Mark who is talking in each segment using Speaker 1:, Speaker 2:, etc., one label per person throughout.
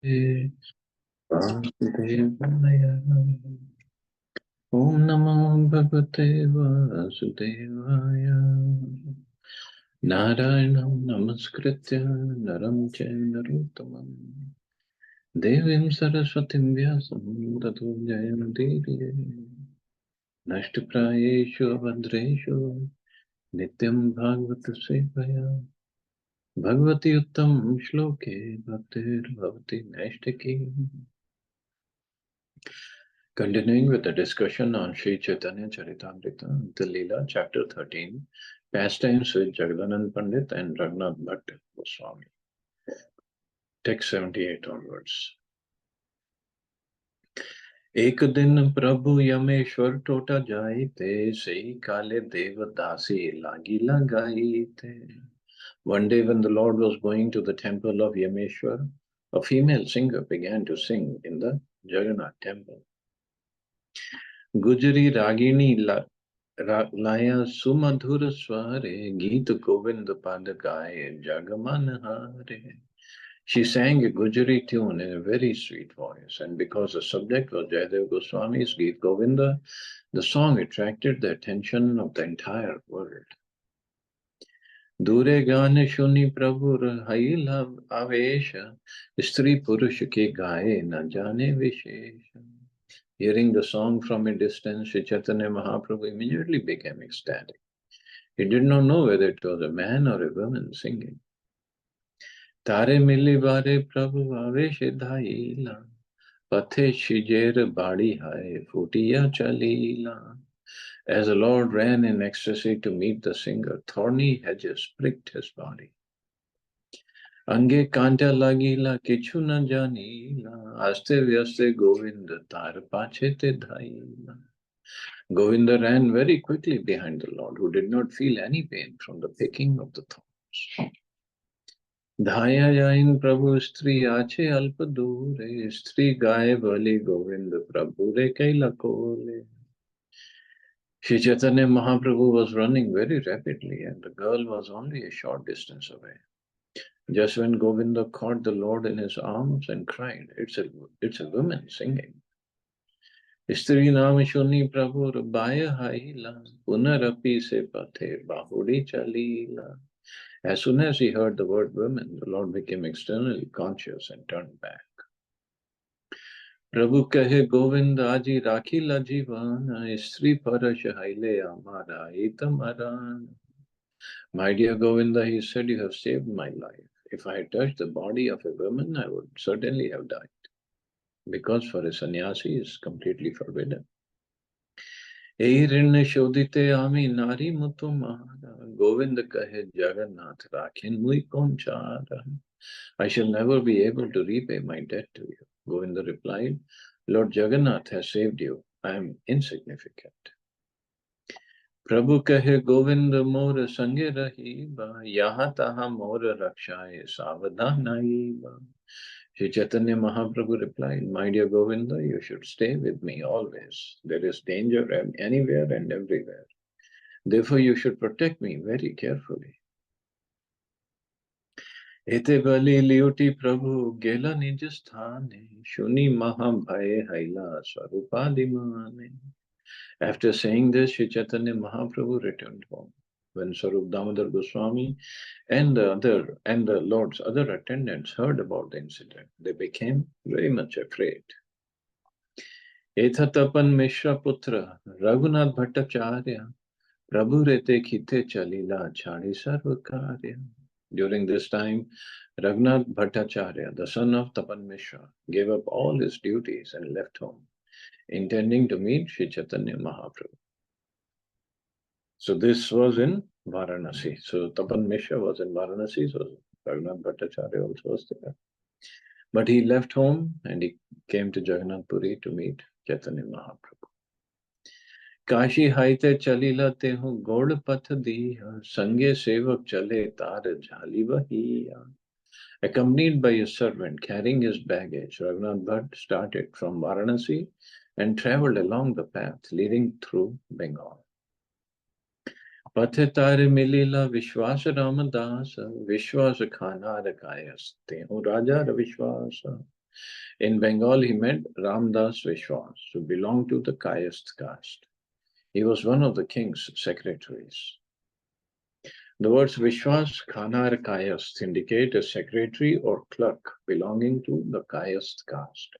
Speaker 1: वासुदेवाय। ओम नमो भगवते वासुदेवाय। नारायणं नमस्कृत्य नरं चैव नरोत्तमं देवीं सरस्वतीं व्यासं ततो जयमुदीरये। नष्टप्रायेषु भद्रेषु नित्यं भागवत सेवया भगवती उत्तम श्लोके भक्तिर्भवति नैष्ठिकी. Continuing with the discussion on Sri Chaitanya Charitamrita, Antya Lila, chapter 13, pastimes with Jagadanand Pandit and Raghunath Bhatt Goswami. Text 78 onwards. एक दिन प्रभु यमेश्वर टोटा जाए थे, सही काले देवदासी लागी लगाई थे. One day when the Lord was going to the temple of Yameshwar, a female singer began to sing in the Jagannath temple. Gujari Ragini लाया सुमधुर स्वारे गीत गोविंद पद गाए जगमन हारे. She sang a Gujari tune in a very sweet voice, and because the subject was Jayadev Goswami's Geet Govinda, the song attracted the attention of the entire world. दूरे गान सुनी प्रभुर हईल आवेश, स्त्री पुरुष के गाए न जाने विशेष. Hearing the song from a distance, Sri Chaitanya Mahaprabhu immediately became ecstatic. He did not know whether it was a man or a woman singing. Tare mili bare prabhu avesh dhaila, pathe shijer badi hai futiya chalila. As the Lord ran in ecstasy to meet the singer, thorny hedges pricked his body. Ange kanta lagila kichu na janila, aste vyaste govinda tar pachete dhaila. Govinda ran very quickly behind the Lord, who did not feel any pain from the picking of the thorns. Dhaya jain Prabhu stri ache alpa dure, stri gaye bali Govind Prabhu re kaila kole. Shri Chaitanya Mahaprabhu was running very rapidly, and the girl was only a short distance away. Just when Govinda caught the Lord in his arms and cried, it's a woman singing. स्त्री नाम सुनी प्रभु bye हाइला, पुनरपि से पथे बाहुड़ी चलीला. As soon as he heard the word women, the Lord became externally conscious and turned back. प्रभु कहे गोविंद आजी राखीला जीवान, स्त्री परश हाइले आमारा हितम Aran. My dear Govinda, he said, you have saved my life. If I had touched the body of a woman, I would certainly have died, because for a sannyasi is completely forbidden. ऋण शोधिते आमी नारी मुतुमारा, गोविंद कहे जगन्नाथ राखिन मुई कौन चारा. I shall never be able to repay my debt to you. Govinda replied, Lord Jagannath has saved you. I am insignificant. प्रभु कहे गोविंद मोर संगे रहीबा, यहाँ तहाँ मोर रक्षाए सावधान आईबा. Sri Chaitanya Mahaprabhu replied, my dear Govinda, you should stay with me always. There is danger anywhere and everywhere. Therefore, you should protect me very carefully. Ete bali liuti Prabhu gela nij sthane, shuni mahabhaye haila swarupadimane. After saying this, Sri Chaitanya Mahaprabhu returned home. When Sarup Damodar Goswami and the Lord's other attendants heard about the incident, they became very much afraid. Etha tapan Mishra putra Raghunath Bhattacharya Prabhu rete khite chalila chhadi sarvakarya. During this time, Raghunath Bhattacharya, the son of Tapan Mishra, gave up all his duties and left home, intending to meet Sri Chaitanya Mahaprabhu. So this was in Varanasi. So Tapan Mishra was in Varanasi, so Raghunath Bhattacharya also was there. But he left home and he came to Jagannath Puri to meet Chaitanya Mahaprabhu. Kashi haite chalila tehu god path diya, sange sevak chale tar jhali vahiya. Accompanied by his servant carrying his baggage, Raghunath Bhatt started from Varanasi and traveled along the path leading through Bengal. Pathe tare milila Vishwas Ramadasa, Vishwas khana rakayas tehu raja Vishwasa. In Bengal, he met Ramdas Vishwas, who belonged to the Kayast caste. He was one of the king's secretaries. The words Vishwas, Khana, or Kayast indicate a secretary or clerk belonging to the Kayast caste.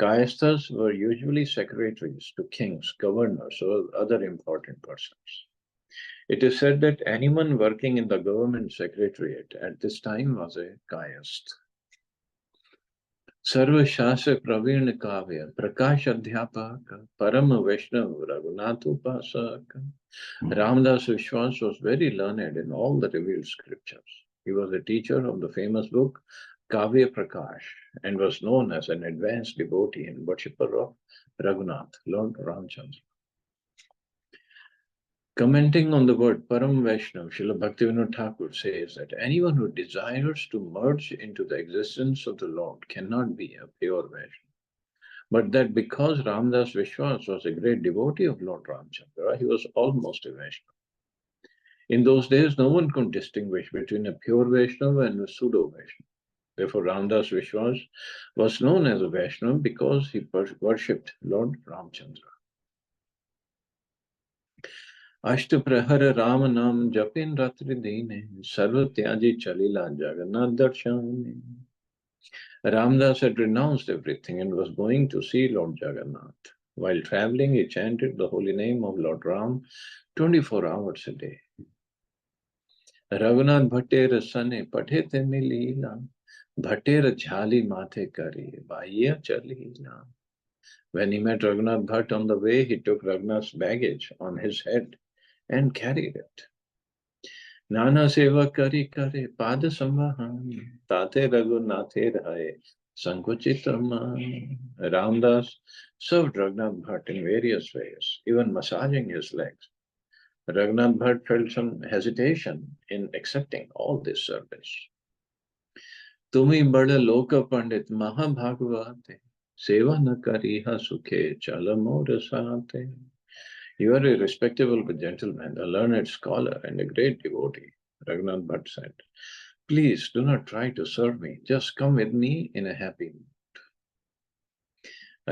Speaker 1: Kayasthas were usually secretaries to kings, governors, or other important persons. It is said that anyone working in the government secretariat at this time was a Kayasth. सर्वशास्त्र Praveen काव्य प्रकाश अध्यापक परम वैष्णव रघुनाथ उपासक Ramdas Vishwas was very learned in all the revealed scriptures. He was a teacher of the famous book Kavya Prakash and was known as an advanced devotee and worshipper of Raghunath, Lord Ramchandra. Commenting on the word Param Vaishnav, Srila Bhaktivinoda Thakur says that anyone who desires to merge into the existence of the Lord cannot be a pure Vaishnav. But that because Ramdas Vishwas was a great devotee of Lord Ramchandra, he was almost a Vaishnava. In those days, no one could distinguish between a pure Vaishnava and a pseudo Vaishnava. Therefore, Ramdas Vishwas was known as a Vaishnava because he worshipped Lord Ramchandra. अष्ट प्रहर राम नाम जपिन रात्रि दीने सर्व त्याजी चलीला जगन्नाथ दर्शन. Ramdas had renounced everything and was going to see Lord Jagannath. While traveling, he chanted the holy name of Lord Ram 24 hours a day. Raghunath Bhattere sane pathe te milila, Bhattere jhali mathe kari, bhaiya chalila. When he met Raghunath Bhatt on the way, he took Raghunath's baggage on his head and carried it. Nana seva kari kare pad samvahani tate Raghunathe rahe sankuchitama. Ramdas served Raghunath Bhatt in various ways, even massaging his legs. Raghunath Bhatt felt some hesitation in accepting all this service. Tumi bada loka pandit mahabhagavate seva na kariha sukhe chalamora sate. You are a respectable gentleman, a learned scholar, and a great devotee. Raghunath Bhatt said, please do not try to serve me. Just come with me in a happy mood.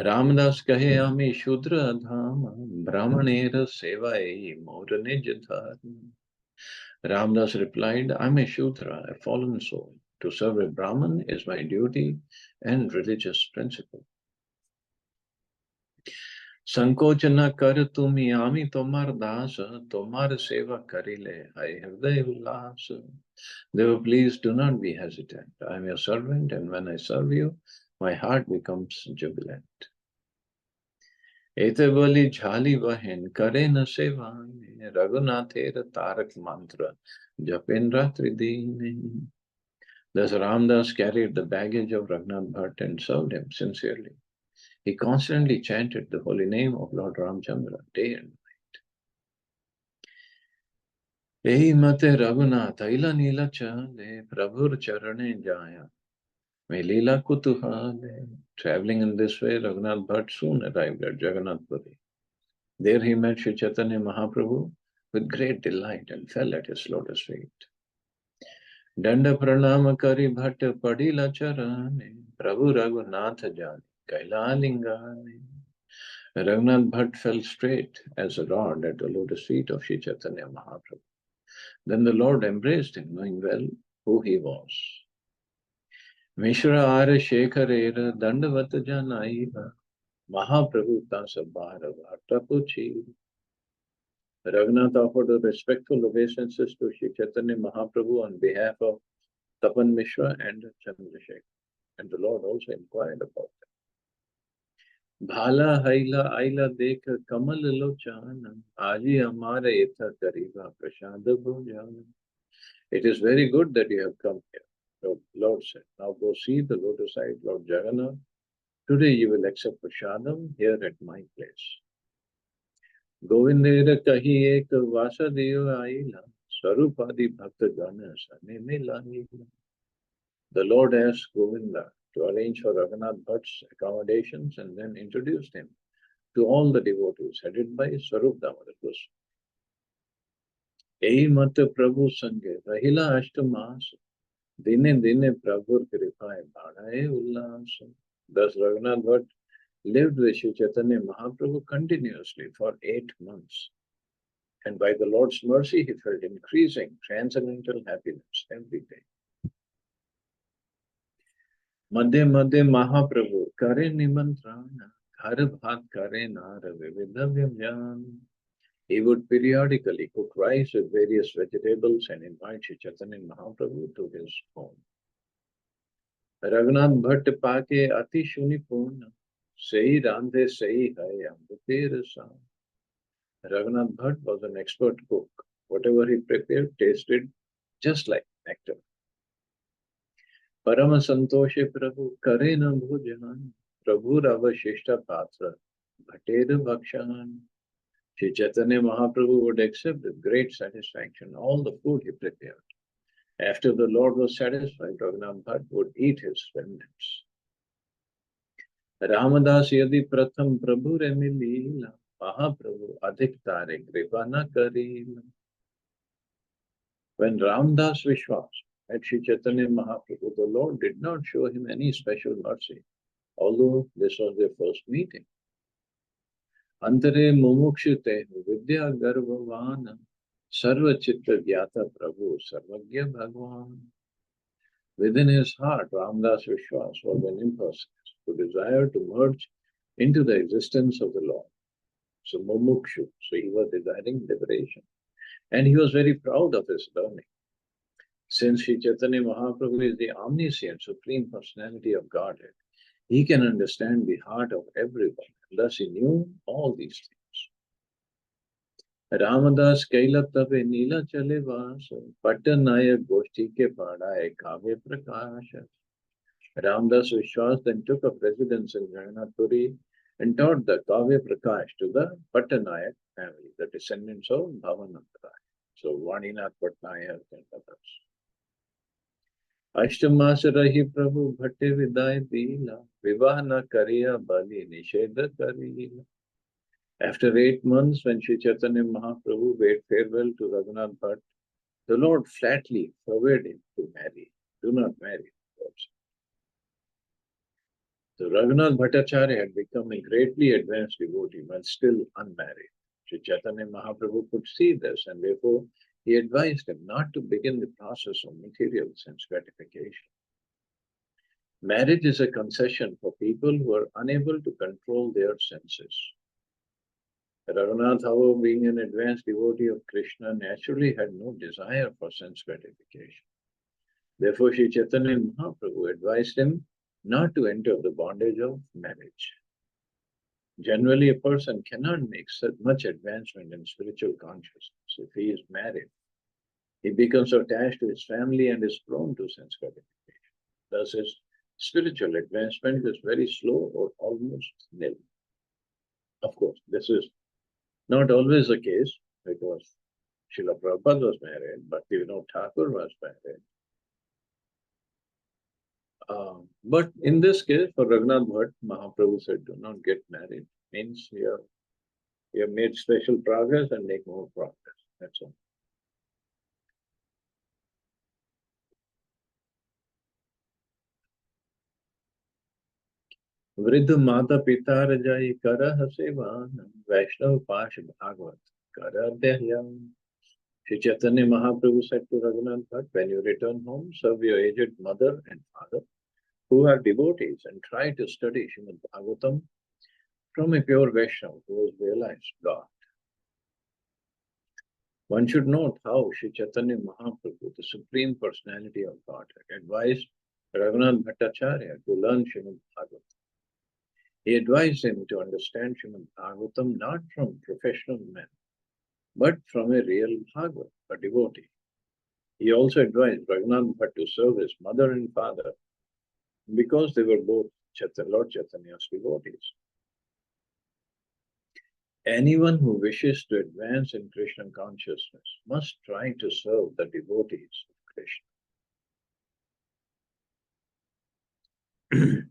Speaker 1: Ramdas kahe ami shudra dhama, brahmanera sevae morane jadharma. Ramdas replied, I'm a Shudra, a fallen soul. To serve a Brahman is my duty and religious principle. Sankochana kar tumi ami tomar dasa, tomar seva karile, I have the ullasa. Therefore, please do not be hesitant. I am your servant, and when I serve you, my heart becomes jubilant. Ete bali jhali vahin kare na sevane, Raghunather tarak mantra, japin ratri dine. Thus Ramdas carried the baggage of Raghunath Bhatt and served him sincerely. He constantly chanted the holy name of Lord Ramchandra day and night. Ehi mate Raghunath Lila13 Prabhur charane jaya. May Leela kutuhale. Traveling in this way, Raghunath Bhatt soon arrived at Jagannath Puri. There he met Sri Chaitanya Mahaprabhu with great delight and fell at his lotus feet. Danda pranama kari bhatt padila charane, Prabhu Raghunath jani, kaila lingane. Raghunath Bhatt fell straight as a rod at the lotus feet of Sri Chaitanya Mahaprabhu. Then the Lord embraced him, knowing well who he was. Mishra Ara Shekharera Dandavata Janaiva Mahaprabhu Tasabhara Vartapuchi. Raghunath offered a respectful obeisances to Sri Chaitanya Mahaprabhu on behalf of Tapan Mishra and Chandrasekhar. And the Lord also inquired about them. Bhala Haila Aila Dekha Kamal Lochana Aji Amara Etha Kariva Prashada Bhojana. It is very good that you have come here. The Lord said, now go see the lotus-eyed Lord Jagannath. Today you will accept Prashadam here at my place. Govindera kahi ek Vasudeva aila, Swarupadi Bhakta Gana Sane Lahila. The Lord asked Govinda to arrange for Raghunath Bhatt's accommodations and then introduced him to all the devotees, headed by Swarup Damodar Goswami. Ei Mata Prabhu Sange, Rahila Ashtamasa, Dine dine Prabhu Kripaye Bhadaye Ullasam. Thus Raghunath Bhatt lived with Sri Chaitanya Mahaprabhu continuously for 8 months. And by the Lord's mercy, he felt increasing transcendental happiness every day. Madhya Madhya Mahaprabhu Kare Nimantrana Har Bhat Kare Nara Vividhavyam Jan. He would periodically cook rice with various vegetables and invite Sri Chaitanya Mahaprabhu to his home. Raghunath Bhatt पाके अति सुनि पूर्ण सही रांधे सही है अमृतेर साम. Raghunath Bhatt was an expert cook. Whatever he prepared tasted just like nectar. Parama Santoshe Prabhu Kare na Bhujan Prabhu Ravashishta Patra Bhater Bhakshan. Sri Chaitanya Mahaprabhu would accept with great satisfaction all the food he prepared. After the Lord was satisfied, Raghunath Bhatt would eat his remnants. Ramdas यदि प्रथम प्रभु रे मिलीला महाप्रभु अधिक तारे कृपा न Karila. When Ramdas Vishwas met Sri Chaitanya Mahaprabhu, the Lord did not show him any special mercy, although this was their first meeting. Antare mumukshute vidya garvavana sarva chitta gyata prabhu sarvagya bhagwan. Within his heart, Ramdas Vishwas was an impulse who desired to merge into the existence of the Lord. So mumukshu, so he was desiring liberation. And he was very proud of his learning. Since Sri Chaitanya Mahaprabhu is the omniscient Supreme Personality of Godhead, he can understand the heart of everyone. Thus he knew all these things. Ramadas Kaila Tabe Nila Chale Vasa Pattanayak Goshti Ke Padaye Kavya Prakasha. Ramdas Vishwas then took up residence in Jagannath-puri and taught the Kavya Prakash to the Pattanayak family, the descendants of Bhavanantara. So Vaninath Patnayak and others. Ashtamas Rahi Prabhu Bhatte Viday Dila Vivahana Kariya Bali Nisheda Karila. After 8 months, when Sri Chaitanya Mahaprabhu bade farewell to Raghunath Bhatt, the Lord flatly forbade him to marry. Do not marry. So Raghunath Bhattacharya had become a greatly advanced devotee but still unmarried. Sri Chaitanya Mahaprabhu could see this, and therefore he advised him not to begin the process of material sense gratification. Marriage is a concession for people who are unable to control their senses. Raghunath, however, being an advanced devotee of Krishna, naturally had no desire for sense gratification. Therefore, Sri Chaitanya Mahaprabhu advised him not to enter the bondage of marriage. Generally, a person cannot make such much advancement in spiritual consciousness if he is married. He becomes attached to his family and is prone to sense gratification. Thus, his spiritual advancement is very slow or almost nil. Of course, this is not always the case, because Srila Prabhupada was married, Bhaktivinoda Thakur was married. But in this case, for Raghunath Bhatt, Mahaprabhu said, do not get married. Means you have made special progress and make more progress. That's all. Vridha Mata Pita Rajai Kara Hasevan Vaishnav Pash Bhagavad Kara Dehyam. Sri Chaitanya Mahaprabhu said to Raghunath Bhatt, when you return home, serve your aged mother and father, who are devotees, and try to study Srimad Bhagavatam from a pure Vaishnava who has realized God. One should note how Sri Chaitanya Mahaprabhu, the Supreme Personality of Godhead, advised Raghunath Bhattacharya to learn Srimad Bhagavatam. He advised him to understand Srimad Bhagavatam not from professional men, but from a real Bhagavat, a devotee. He also advised Raghunath Bhatt to serve his mother and father because they were both Lord Chaitanya's devotees. Anyone who wishes to advance in Krishna consciousness must try to serve the devotees of Krishna.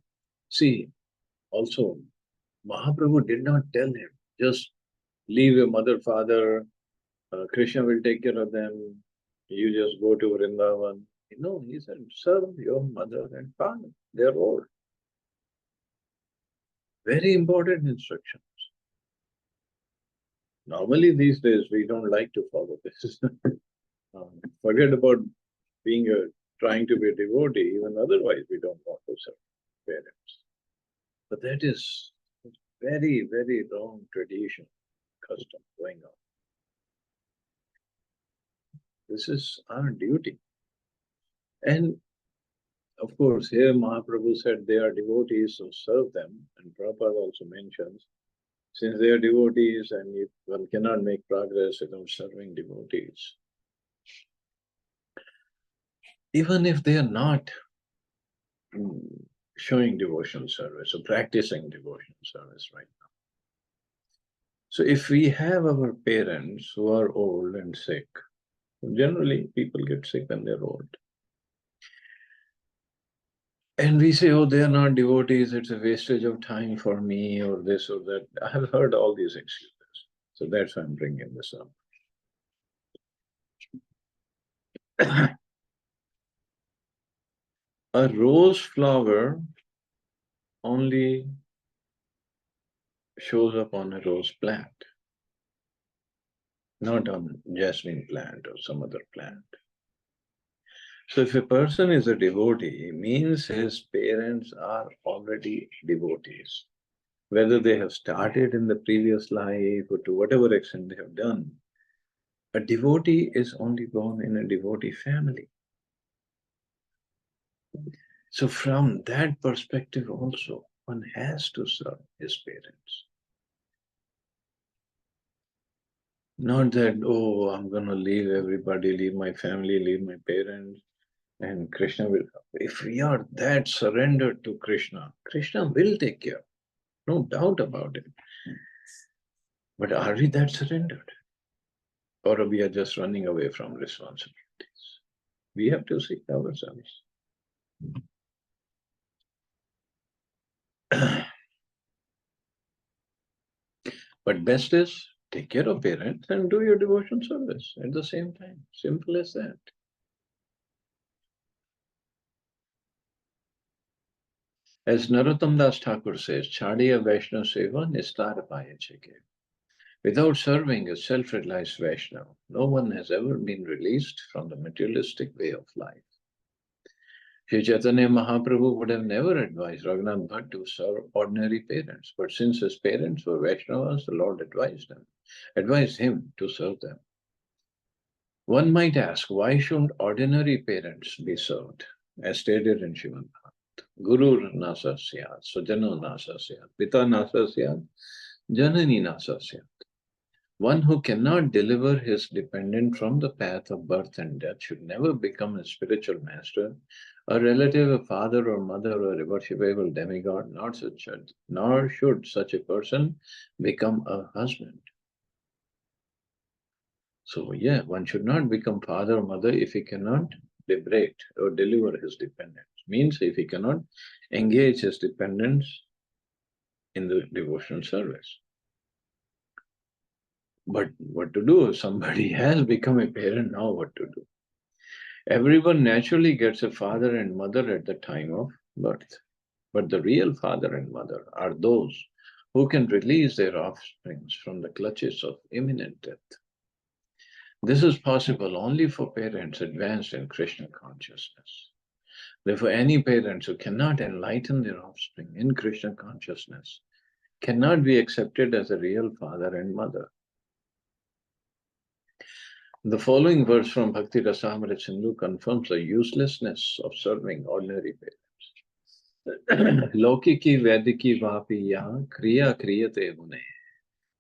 Speaker 1: See, also, Mahaprabhu did not tell him, just leave your mother, father, Krishna will take care of them, you just go to Vrindavan. No, he said, serve your mother and father. They're old. Very important instructions. Normally these days we don't like to follow this. Forget about being a trying to be a devotee, even otherwise we don't want to serve parents. But that is very, very wrong tradition, custom going on. This is our duty. And of course, here Mahaprabhu said they are devotees, so serve them. And Prabhupada also mentions, since they are devotees and if one cannot make progress without serving devotees, even if they are not showing devotional service or practicing devotional service right now. So if we have our parents who are old and sick, generally people get sick when they're old. And we say, oh, they are not devotees, it's a wastage of time for me, or this or that. I have heard all these excuses. So that's why I'm bringing this up. A rose flower only shows up on a rose plant, not on jasmine plant or some other plant. So if a person is a devotee, it means his parents are already devotees. Whether they have started in the previous life or to whatever extent they have done, a devotee is only born in a devotee family. So from that perspective also, one has to serve his parents. Not that, oh, I'm going to leave everybody, leave my family, leave my parents, and Krishna will. If we are that surrendered to Krishna, Krishna will take care, no doubt about it. But are we that surrendered? Or we are just running away from responsibilities? We have to see ourselves. But best is take care of parents and do your devotion service at the same time. Simple as that. As Narottam Das Thakur says, Chadiya Vaishnava Seva Nistarapaya Cheke. Without serving a self-realized Vaishnava, no one has ever been released from the materialistic way of life. Sri Chaitanya Mahaprabhu would have never advised Raghunath Bhatt to serve ordinary parents, but since his parents were Vaishnavas, the Lord advised him to serve them. One might ask, why shouldn't ordinary parents be served? As stated in Srimad Bhagavatam, Guru nasa syat, Swajano nasa syat, Pita nasa syat, Janani nasa syat. One who cannot deliver his dependent from the path of birth and death should never become a spiritual master, a relative, a father or mother, or a worshipable demigod, nor should such a person become a husband. So yeah, one should not become father or mother if he cannot liberate or deliver his dependents. Means if he cannot engage his dependents in the devotional service. But what to do? Somebody has become a parent, now what to do? Everyone naturally gets a father and mother at the time of birth. But the real father and mother are those who can release their offsprings from the clutches of imminent death. This is possible only for parents advanced in Krishna consciousness. Therefore, any parents who cannot enlighten their offspring in Krishna consciousness cannot be accepted as a real father and mother. The following verse from Bhakti Rasamrita Sindhu confirms the uselessness of serving ordinary parents. Lokiki Vediki Vapi Ya Kriya Kriyate Mune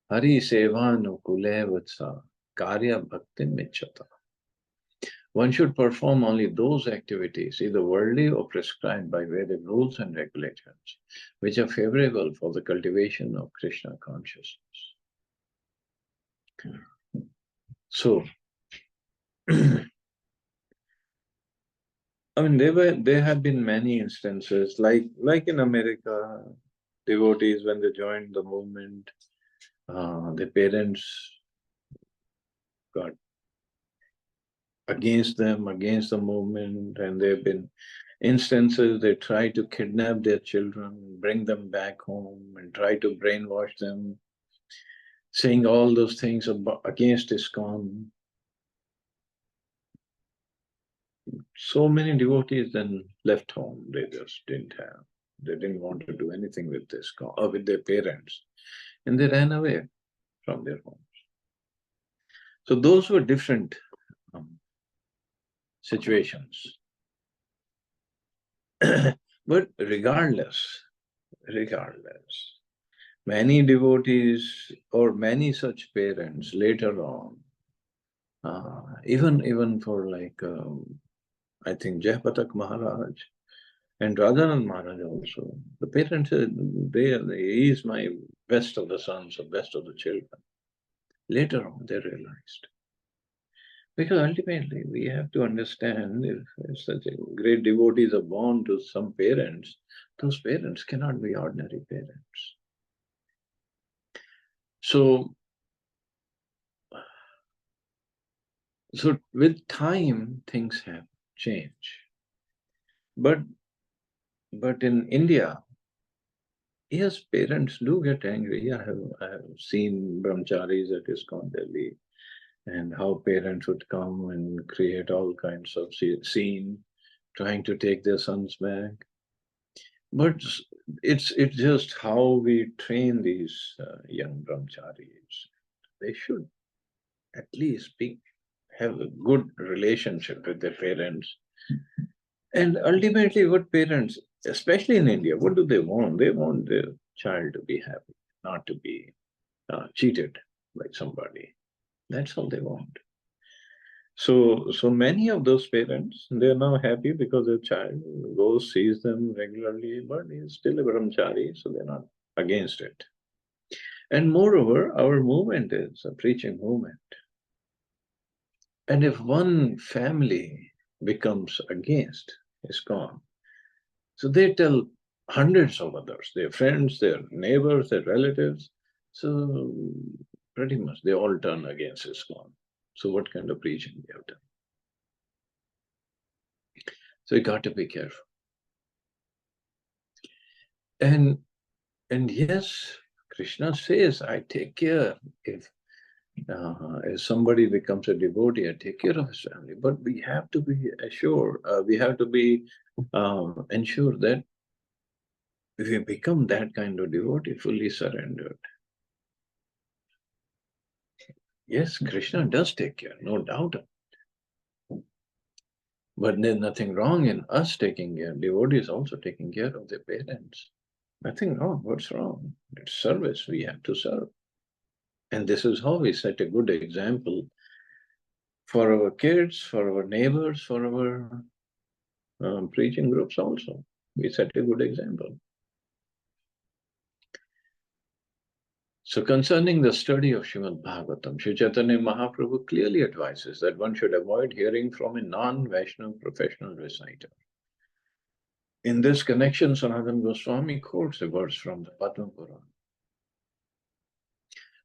Speaker 1: Hari Sevanukule Vatsa Karya Bhakti Michata. One should perform only those activities, either worldly or prescribed by Vedic rules and regulations, which are favorable for the cultivation of Krishna consciousness. So, I mean, there have been many instances, like in America, devotees when they joined the movement, the parents got against them, against the movement, and there have been instances they try to kidnap their children, bring them back home, and try to brainwash them, saying all those things against ISKCON. So many devotees then left home. They just they didn't want to do anything with ISKCON or with their parents, and they ran away from their homes. So those were different situations. But regardless, many devotees or many such parents later on, even for like, I think Jayapatak Maharaj and Radhanand Maharaj also, the parents said, he is my best of the sons or best of the children. Later on, they realized. Because ultimately, we have to understand if such a great devotees are born to some parents, those parents cannot be ordinary parents. So with time, things have changed. But in India, yes, parents do get angry. I have seen brahmacharis at ISKCON Delhi, and how parents would come and create all kinds of scene, trying to take their sons back. But it's just how we train these young brahmacharis. They should at least have a good relationship with their parents. And ultimately, what parents, especially in India, what do they want? They want their child to be happy, not to be cheated by somebody. That's all they want. So many of those parents, they're now happy because their child goes, sees them regularly, but he's still a brahmachari, so they're not against it. And moreover, our movement is a preaching movement. And if one family becomes against ISKCON, so they tell hundreds of others, their friends, their neighbors, their relatives. So pretty much they all turn against ISKCON. So what kind of preaching we have done? So you got to be careful. And yes, Krishna says, I take care. If somebody becomes a devotee, I take care of his family. But we have to be assured, we have to be ensure that if we become that kind of devotee, fully surrendered. Yes, Krishna does take care, no doubt. But there's nothing wrong in us taking care. Devotees also taking care of their parents. Nothing wrong. What's wrong? It's service. We have to serve. And this is how we set a good example for our kids, for our neighbors, for our preaching groups also. We set a good example. So concerning the study of Srimad Bhagavatam, Sri Chaitanya Mahaprabhu clearly advises that one should avoid hearing from a non-Vaishnava professional reciter. In this connection, Sanatana Goswami quotes a verse from the Padma Purana.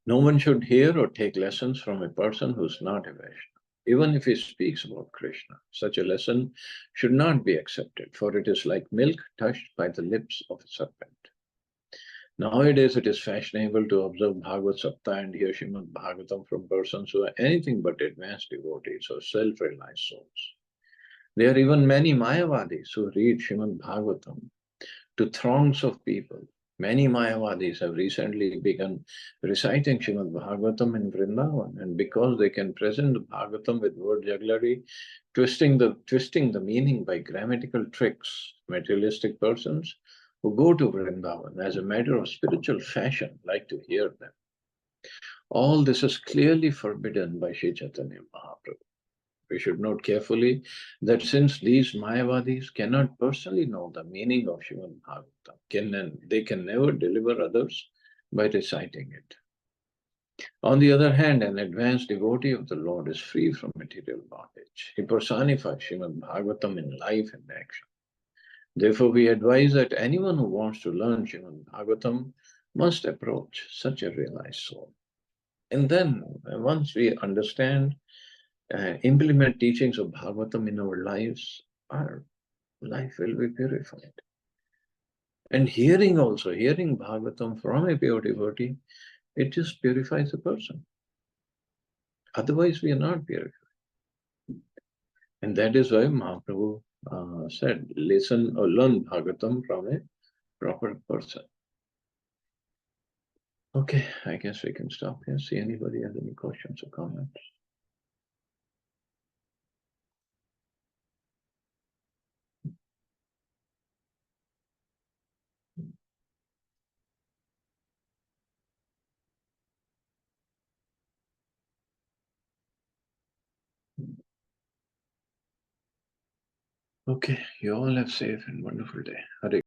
Speaker 1: No one should hear or take lessons from a person who is not a Vaishnava, even if he speaks about Krishna. Such a lesson should not be accepted, for it is like milk touched by the lips of a serpent. Nowadays, it is fashionable to observe Bhagavad Sapta and hear Srimad Bhagavatam from persons who are anything but advanced devotees or self-realized souls. There are even many Mayavadis who read Srimad Bhagavatam to throngs of people. Many Mayavadis have recently begun reciting Srimad Bhagavatam in Vrindavan, and because they can present the Bhagavatam with word jugglery, twisting the meaning by grammatical tricks, materialistic persons who go to Vrindavan as a matter of spiritual fashion like to hear them. All this is clearly forbidden by Sri Chaitanya Mahaprabhu. We should note carefully that since these Mayavadis cannot personally know the meaning of Srimad Bhagavatam, they can never deliver others by reciting it. On the other hand, an advanced devotee of the Lord is free from material bondage. He personifies Srimad Bhagavatam in life and action. Therefore, we advise that anyone who wants to learn Srimad Bhagavatam must approach such a realized soul. And then, once we understand implement teachings of Bhagavatam in our lives, our life will be purified. And hearing Bhagavatam from a pure devotee, it just purifies the person. Otherwise, we are not purified. And that is why Mahaprabhu said, listen or learn Bhagavatam from a proper person. Okay, I guess we can stop here. See anybody has any questions or comments? Okay, you all have safe and wonderful day. Hare